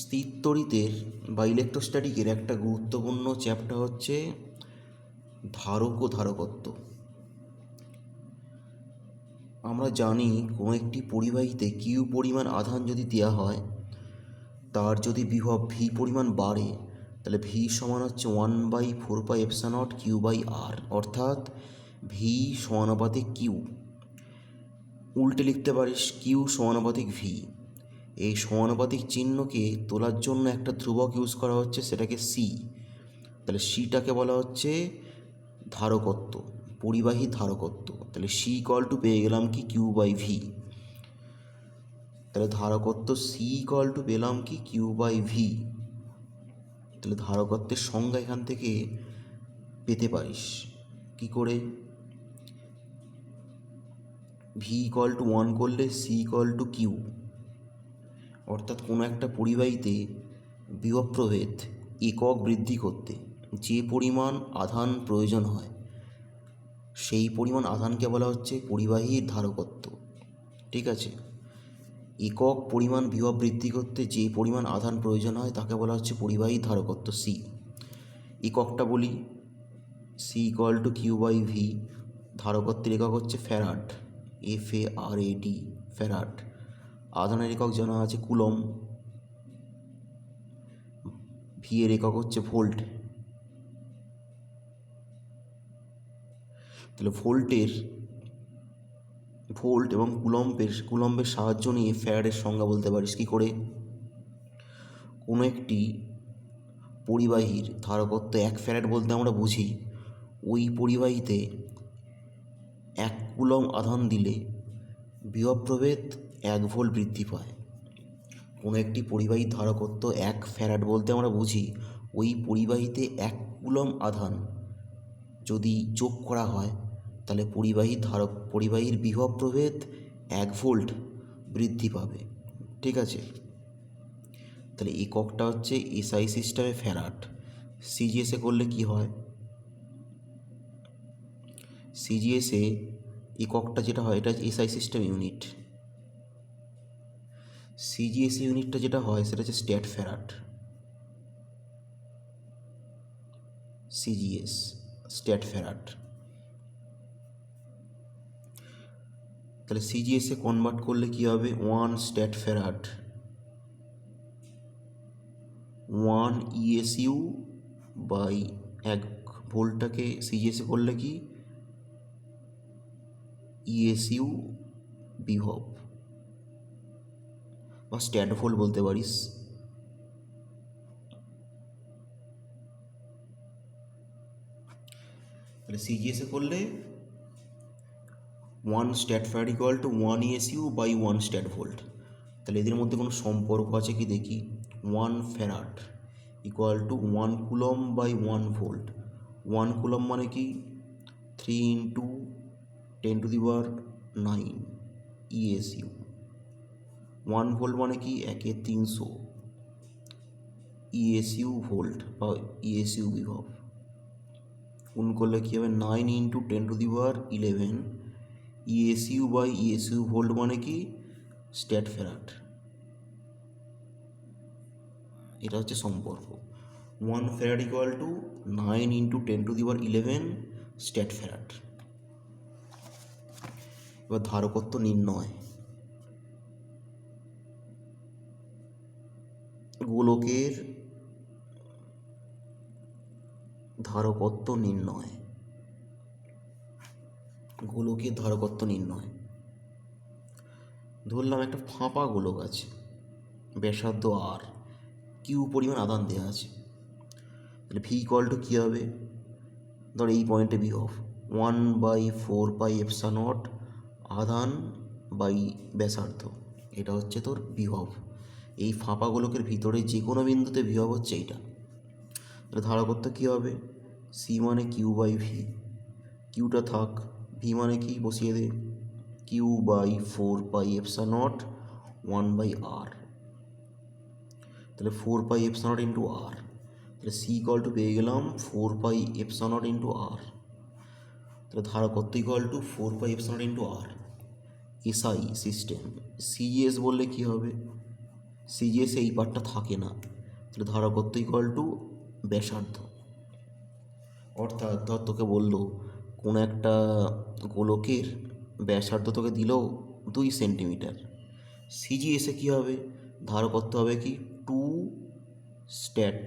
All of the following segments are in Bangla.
স্থিরতড়িতের বা ইলেকট্রোস্ট্যাটিকের একটা গুরুত্বপূর্ণ চ্যাপ্টার হচ্ছে ধারক ও ধারকত্ব। আমরা জানি কোনো একটি পরিবাহীতে কিউ পরিমাণ আধান যদি দেওয়া হয়, তার যদি বিভব ভি পরিমাণ বাড়ে, তাহলে ভি সমান হচ্ছে 1/4πε0 কিউ বাই আর, অর্থাৎ ভি সমানুপাতিক কিউ। উল্টে লিখতে পারিস কিউ সমানুপাতিক ভি। এই সমানুপাতিক চিহ্নকে তোলার জন্য একটা ধ্রুবক ইউজ করা হচ্ছে, সেটাকে সি। তাহলে সিটাকে বলা হচ্ছে ধারকত্ব, পরিবাহী ধারকত্ব। তাহলে সি ইকুয়াল টু পেয়ে গেলাম কি কিউ বাই ভি। তাহলে ধারকত্ব সি ইকুয়াল টু পেলাম কি কিউ বাই ভি। তাহলে ধারকত্বের সংজ্ঞা এখান থেকে পেতে পারিস কি করে, ভি ইকুয়াল টু 1 করলে সি ইকুয়াল টু কিউ, অর্থাৎ কোনো একটা পরিবাহীতে বিভব প্রভেদ একক বৃদ্ধি করতে যে পরিমাণ আধান প্রয়োজন হয়, সেই পরিমাণ আধানকে বলা হচ্ছে পরিবাহীর ধারকত্ব। ঠিক আছে, একক পরিমাণ বিভব বৃদ্ধি করতে যে পরিমাণ আধান প্রয়োজন হয় তাকে বলা হচ্ছে পরিবাহী ধারকত্ব সি। এককটা বলি, C equal to Q by V. ধারকত্বের একক হচ্ছে ফ্যারাড, FARAD, ফ্যারাড। আধানের একক জানা আছে কুলম। ভি এর একক হচ্ছে ভোল্ট। তাহলে ভোল্ট এবং কুলম্বের সাহায্য নিয়ে ফ্যারাডের সংজ্ঞা বলতে পারিস কি করে, কোনো একটি পরিবাহীর ধারকত্ব 1 ফ্যারাড বলতে আমরা বুঝি ওই পরিবাহীতে 1 কুলম আধান দিলে বিভব প্রভেদ 1 ভোল্ট বৃদ্ধি পায়। কোনো একটি পরিবাহীর ধারকত্ব 1 ফ্যারাড বলতে আমরা বুঝি ওই পরিবাহীতে 1 কুলম আধান যদি যোগ করা হয়, তাহলে পরিবাহীর বিভব প্রভেদ 1 ভোল্ট বৃদ্ধি পাবে। ঠিক আছে, তাহলে এককটা হচ্ছে এসআই সিস্টেমে ফ্যারাড। সিজিএসে করলে কি হয়, সিজিএসে এককটা যেটা হয় এটা এসআই সিস্টেম ইউনিট। সিজিএসি ইউনিটটা যেটা হয় সেটা হচ্ছে stat farad. CGS stat farad. তাহলে সিজিএসে কনভার্ট করলে কি হবে, 1 স্ট্যাট ফ্যারাড 1 ইএসইউ বাই 1 ভোল্টটাকে সিজিএসে করলে কি ইএসইউ বিভব বা স্ট্যাট ভোল্ট বলতে পারিস। তাহলে সিজিএসে করলে 1 stat farad equal to 1 ESU by 1 stat volt. তাহলে এদের মধ্যে কোনো সম্পর্ক আছে কি দেখি, 1 farad equal to 1 coulomb by 1 volt. 1 coulomb মানে কি 3 ইন্টু 10⁹9 ইএসইউ। 1 ভোল্ট মানে কি 1/300 ইএসইউ ভোল্ট বা ইএসইউ বিভব। গুণ করলে কী হবে 9 into 10⁻11 ESU by ESU volt মানে কি স্ট্যাট ফ্যারাড। এটা হচ্ছে সম্পর্ক, 1 farad equal to 9 into 10⁻11 stat farad. এবার ধারকত্ব নির্ণয়। গোলকের ধারকত্ব নির্ণয়। গোলকের ধারকত্ব নির্ণয়, ধরলাম একটা ফাঁপা গোলক আছে, ব্যাসার্ধ আর, কিউ পরিমাণ আধান দেওয়া আছে। তাহলে ভি ইকুয়াল টু কী হবে, ধর এই পয়েন্টে বিভব 1/4πε0 আধান বাই ব্যাসার্ধ, এটা হচ্ছে তোর বিভব। এই ফাঁপা গোলকের ভিতরে যে কোনো বিন্দুতে বিভব হচ্ছে এইটা। তাহলে ধারকত্ব কী হবে, সি মানে কিউ বাই ভি। কিউটা থাক, ভি মানে কি বসিয়ে দে, কিউ বাই 4πε0 1/r। তাহলে 4πε0 ইন্টু আর। তাহলে সি ইকুয়াল টু পেয়ে গেলাম 4πε0 ইন্টু আর। তাহলে ধারকত্ব equal to 4πε0 into R. SI system. CGS বললে কি হবে, সিজিএসে এই পার্টটা থাকে না, তাহলে ধারকত্ব ইকুয়াল টু ব্যাসার্ধ। অর্থাৎ ধর তোকে বললো কোনো একটা গোলকের ব্যাসার্ধ তোকে দিল 2 সেন্টিমিটার, সিজিএসে কী হবে, ধারকত্ব হবে কি 2 স্ট্যাট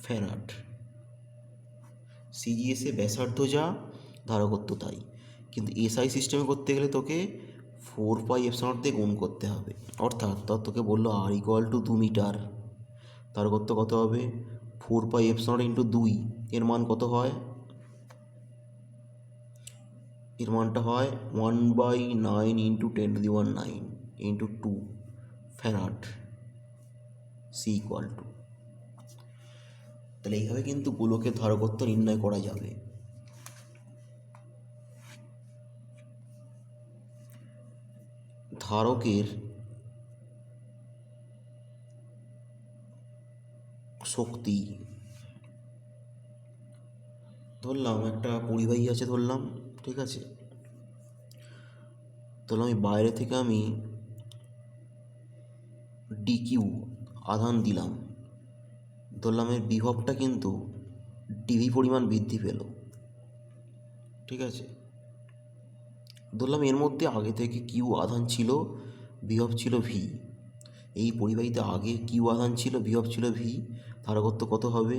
ফ্যারাড। সিজিএসে ব্যাসার্ধ যা, ধারকত্ব তাই, কিন্তু এসআই সিস্টেমে করতে গেলে তোকে 4πε0 দিয়ে গুণ করতে হবে। অর্থাৎ তোকে বললো আর ইকুয়াল টু 2 মিটার, ধারকত্ব কত হবে 4πε0 ইন্টু 2, এর মান কত হয়, এর মানটা হয় 1/9 into 10⁹ into 2 farad, C equal to. তাহলে এইভাবে কিন্তু গোলকের ধারকত্ব নির্ণয় করা যাবে। ধারকের শক্তি, ধরলাম একটা পরিবাহী আছে, ধরলাম, ঠিক আছে, তাহলে আমি বাইরে থেকে আমি ডিকিউ আধান দিলাম, ধরলাম এর বিভবটা কিন্তু ডিভি পরিমাণ বৃদ্ধি পেল, ঠিক আছে, ধরলাম এর মধ্যে আগে থেকে কিউ আধান ছিল, বিভব ছিল ভি, এই পরিবাহীতে আগে কিউ আধান ছিল, বিভব ছিল ভি, ধারকত্ব কত হবে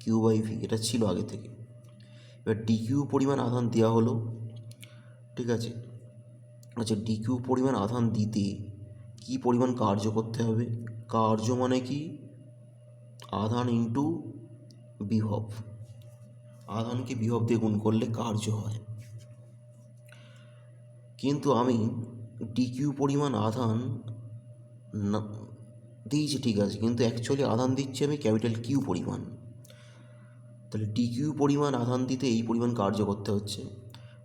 কিউ/ভি, এটা ছিল আগে থেকে। এবার ডিকিউ পরিমাণ আধান দেওয়া হলো, ঠিক আছে, আচ্ছা ডিকিউ পরিমাণ আধান দিতে কি পরিমাণ কার্য করতে হবে, কার্য মানে কি আধান ইন্টু বিভব, আধানকে বিভব দিয়ে গুণ করলে কার্য হয়। কিন্তু আমি ডিকিউ পরিমাণ আধান না দিয়েছি, ঠিক আছে, কিন্তু অ্যাকচুয়ালি আধান দিচ্ছি আমি ক্যাপিটাল কিউ পরিমাণ, তাহলে ডিকিউ পরিমাণ আধান দিতে এই পরিমাণ কার্য করতে হচ্ছে,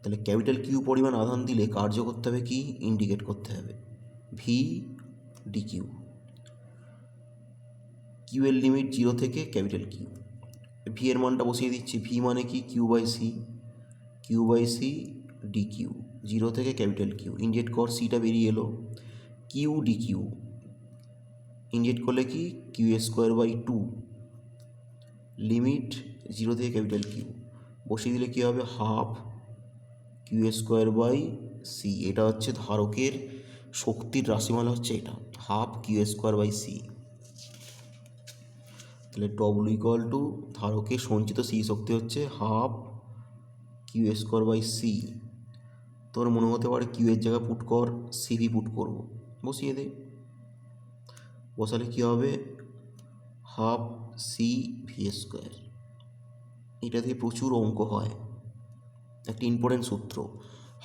তাহলে ক্যাপিটাল কিউ পরিমাণ আধান দিলে কার্য করতে হবে কি, ইন্ডিকেট করতে হবে ভি ডিকিউ, কিউ এর লিমিট 0 থেকে ক্যাপিটাল কিউ, ভি এর মানটা বসিয়ে দিচ্ছি, ভি মানে কি কিউ/সি, কিউ/সি ডিকিউ, 0 থেকে ক্যাপিটাল কিউ, ইন্ডিকেট কর, সিটা বেরিয়ে এলো, কিউ ডিকিউ ইন্ডিকেট করলে কি কিউ²/2, লিমিট 0 থেকে ক্যাপিটাল কিউ, বসিয়ে দিলে কী হবে হাফ কিউ²/সি, এটা হচ্ছে ধারকের শক্তির রাশিমালা, হচ্ছে এটা হাফ কিউ²/সি। তাহলে ডব্লু ইকুয়াল টু ধারকের সঞ্চিত সি শক্তি হচ্ছে হাফ কিউ²/সি। তোর মনে হতে পারে কিউ এর জায়গায় পুট কর, সিভি পুট করব, বসিয়ে দে, বসালে কী হবে হাফ সি ভি²। এটা দিয়ে প্রচুর অঙ্ক হয়, একটা ইম্পর্টেন্ট সূত্র,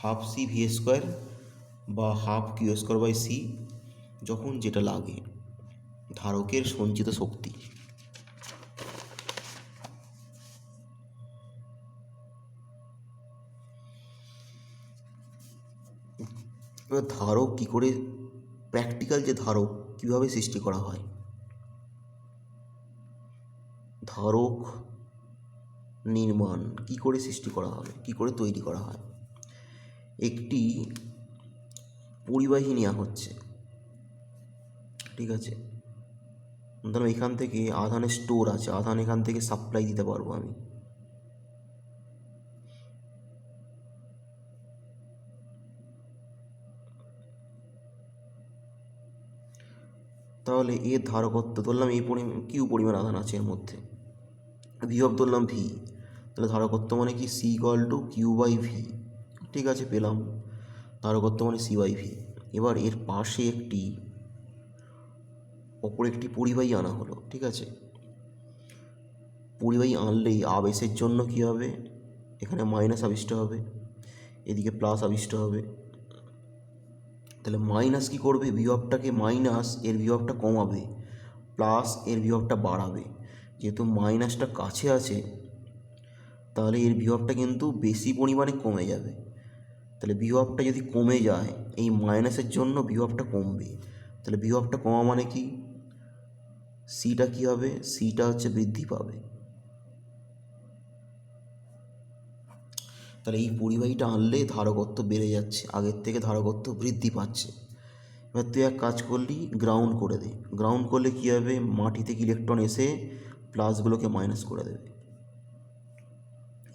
হাফ সি ভি² বা হাফ কিউ²/সি, যখন যেটা লাগে, ধারকের সঞ্চিত শক্তি। এবার ধারক কী করে, প্র্যাকটিক্যাল যে ধারক কীভাবে সৃষ্টি করা হয়, ধারক নির্মাণ কী করে সৃষ্টি করা হবে, কী করে তৈরি করা হয়। একটি পরিবাহী নেওয়া হচ্ছে, ঠিক আছে, ধরো এখান থেকে আধানের স্টোর আছে, আধান এখান থেকে সাপ্লাই দিতে পারবো আমি, তাহলে এর ধারকত্ব ধরলাম এই কিউ পরিমাণ আধান আছে এর মধ্যে, বিভব ধরলাম ভি, তাহলে ধারকত্ব মানে কি সি ইকুয়াল টু কিউ/ভি, ঠিক আছে, পেলাম ধারকত্ব মানে সি/ভি। এবার এর পাশে অপর একটি পরিবাহী আনা হলো, ঠিক আছে, পরিবাহী আনলেই আবেশের জন্য কী হবে, এখানে মাইনাস আবিষ্ট হবে, এদিকে প্লাস আবিষ্ট হবে, তাহলে মাইনাস কী করবে, বিভবটাকে মাইনাস এর বিভবটা কমাবে, প্লাস এর বিভবটা বাড়াবে, যেহেতু মাইনাসটা কাছে আছে তাহলে এর বিভবটা কিন্তু বেশি পরিমাণে কমে যাবে, তাহলে বিভবটা যদি কমে যায় এই মাইনাসের জন্য বিভবটা কমবে, তাহলে বিভবটা কমা মানে কি, সিটা কী হবে, সিটা হচ্ছে বৃদ্ধি পাবে, তাহলে এই পরিবাহীটা আনলে ধারকত্ব বেড়ে যাচ্ছে, আগের থেকে ধারকত্ব বৃদ্ধি পাচ্ছে। এবার তুই এক কাজ করলি, গ্রাউন্ড করে দে। গ্রাউন্ড করলে কী হবে, মাটি থেকে ইলেকট্রন এসে প্লাসগুলোকে মাইনাস করে দেবে।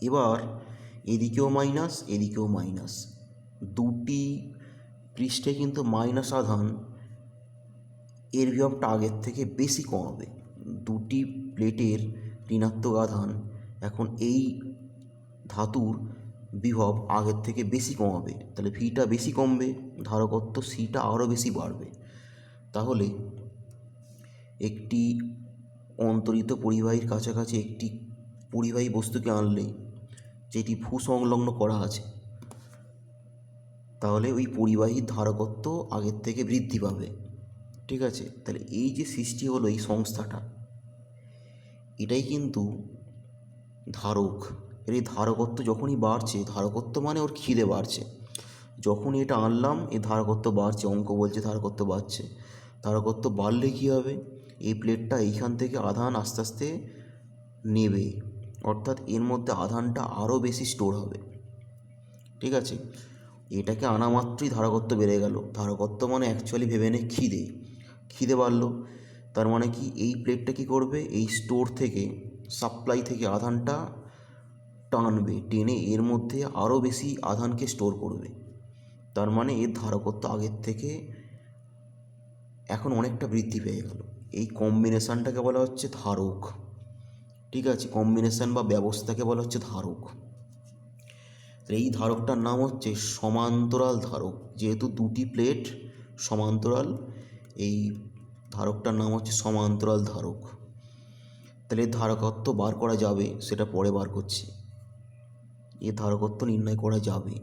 এবার এদিকেও মাইনাস, এদিকেও মাইনাস, দুটি পৃষ্ঠে কিন্তু মাইনাস আধান এর বিভবটা আগের থেকে বেশি কমাবে। দুটি প্লেটের ঋণাত্মক আধান এখন এই ধাতুর বিভব আগের থেকে বেশি কমাবে, তাহলে ভিটা বেশি কমবে, ধারকত্ব সিটা আরও বেশি বাড়বে। তাহলে একটি অন্তরিত পরিবাহীর কাছাকাছি একটি পরিবাহী বস্তুকে আনলে, যেটি ভূসংলগ্ন করা আছে, তাহলে ওই পরিবাহীর ধারকত্ব আগের থেকে বৃদ্ধি পাবে। ঠিক আছে, তাহলে এই যে সৃষ্টি হলো এই সংস্থাটা, এটাই কিন্তু ধারক। এর এই ধারকত্ব যখনই বাড়ছে, ধারকত্ব মানে ওর খিদে বাড়ছে, যখনই এটা আনলাম এই ধারকত্ব বাড়ছে, অঙ্ক বলছে ধারকত্ব বাড়ছে। ধারকত্ব বাড়লে কী হবে, এই প্লেটটা এইখান থেকে আধান আস্তে আস্তে নেবে, অর্থাৎ এর মধ্যে আধানটা আরও বেশি স্টোর হবে। ঠিক আছে, এটাকে আনা মাত্রই ধারকত্ব বেড়ে গেল। ধারকত্ব মানে অ্যাকচুয়ালি ভেবে নে খিদে, খিদে বাড়লো। তার মানে কি, এই প্লেটটা কী করবে, এই স্টোর থেকে, সাপ্লাই থেকে আধানটা টানবে, টেনে এর মধ্যে আরও বেশি আধানকে স্টোর করবে। তার মানে এর ধারকত্ব আগের থেকে এখন অনেকটা বৃদ্ধি পেয়ে গেল। এই কম্বিনেশানটাকে বলা হচ্ছে ধারক। ঠিক আছে, কম্বিনেশান বা ব্যবস্থাকে বলা হচ্ছে ধারক। এই ধারকটার নাম হচ্ছে সমান্তরাল ধারক। যেহেতু দুটি প্লেট সমান্তরাল, এই ধারকটার নাম হচ্ছে সমান্তরাল ধারক। তাহলে এর ধারকত্ব বার করা যাবে, সেটা পরে বার করছি। এর ধারকত্ব নির্ণয় করা যাবে।